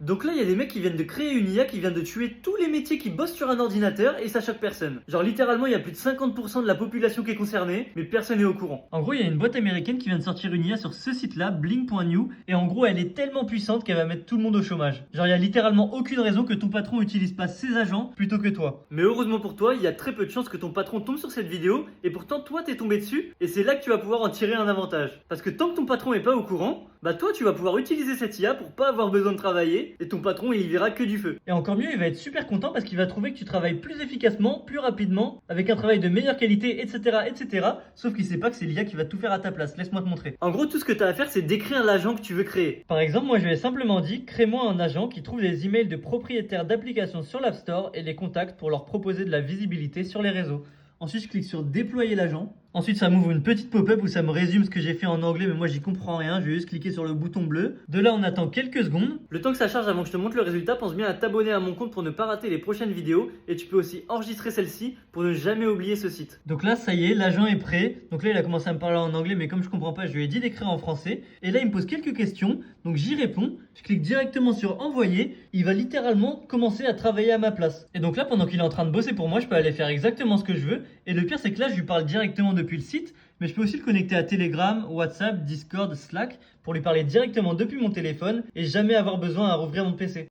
Donc là, il y a des mecs qui viennent de créer une IA qui vient de tuer tous les métiers qui bossent sur un ordinateur et ça choque personne. Genre littéralement, il y a plus de 50% de la population qui est concernée, mais personne n'est au courant. En gros, il y a une boîte américaine qui vient de sortir une IA sur ce site-là, Bling.new, et en gros, elle est tellement puissante qu'elle va mettre tout le monde au chômage. Genre, il y a littéralement aucune raison que ton patron utilise pas ses agents plutôt que toi. Mais heureusement pour toi, il y a très peu de chances que ton patron tombe sur cette vidéo, et pourtant toi t'es tombé dessus, et c'est là que tu vas pouvoir en tirer un avantage. Parce que tant que ton patron est pas au courant, bah toi tu vas pouvoir utiliser cette IA pour pas avoir besoin de travailler, et ton patron il y verra que du feu. Et encore mieux, il va être super content parce qu'il va trouver que tu travailles plus efficacement, plus rapidement, avec un travail de meilleure qualité, etc. etc. Sauf qu'il sait pas que c'est l'IA qui va tout faire à ta place, laisse-moi te montrer. En gros, tout ce que tu as à faire, c'est d'écrire l'agent que tu veux créer. Par exemple, moi je lui ai simplement dit, crée-moi un agent qui trouve les emails de propriétaires d'applications sur l'App Store et les contacte pour leur proposer de la visibilité sur les réseaux. Ensuite, je clique sur déployer l'agent. Ensuite, ça m'ouvre une petite pop-up où ça me résume ce que j'ai fait en anglais, mais moi j'y comprends rien. Je vais juste cliquer sur le bouton bleu. De là, on attend quelques secondes. Le temps que ça charge avant que je te montre le résultat, pense bien à t'abonner à mon compte pour ne pas rater les prochaines vidéos. Et tu peux aussi enregistrer celle-ci pour ne jamais oublier ce site. Donc là, ça y est, l'agent est prêt. Donc là, il a commencé à me parler en anglais, mais comme je comprends pas, je lui ai dit d'écrire en français. Et là, il me pose quelques questions. Donc j'y réponds. Je clique directement sur envoyer. Il va littéralement commencer à travailler à ma place. Et donc là, pendant qu'il est en train de bosser pour moi, je peux aller faire exactement ce que je veux. Et le pire, c'est que là, je lui parle directement depuis le site. Mais je peux aussi le connecter à Telegram, WhatsApp, Discord, Slack pour lui parler directement depuis mon téléphone et jamais avoir besoin à rouvrir mon PC.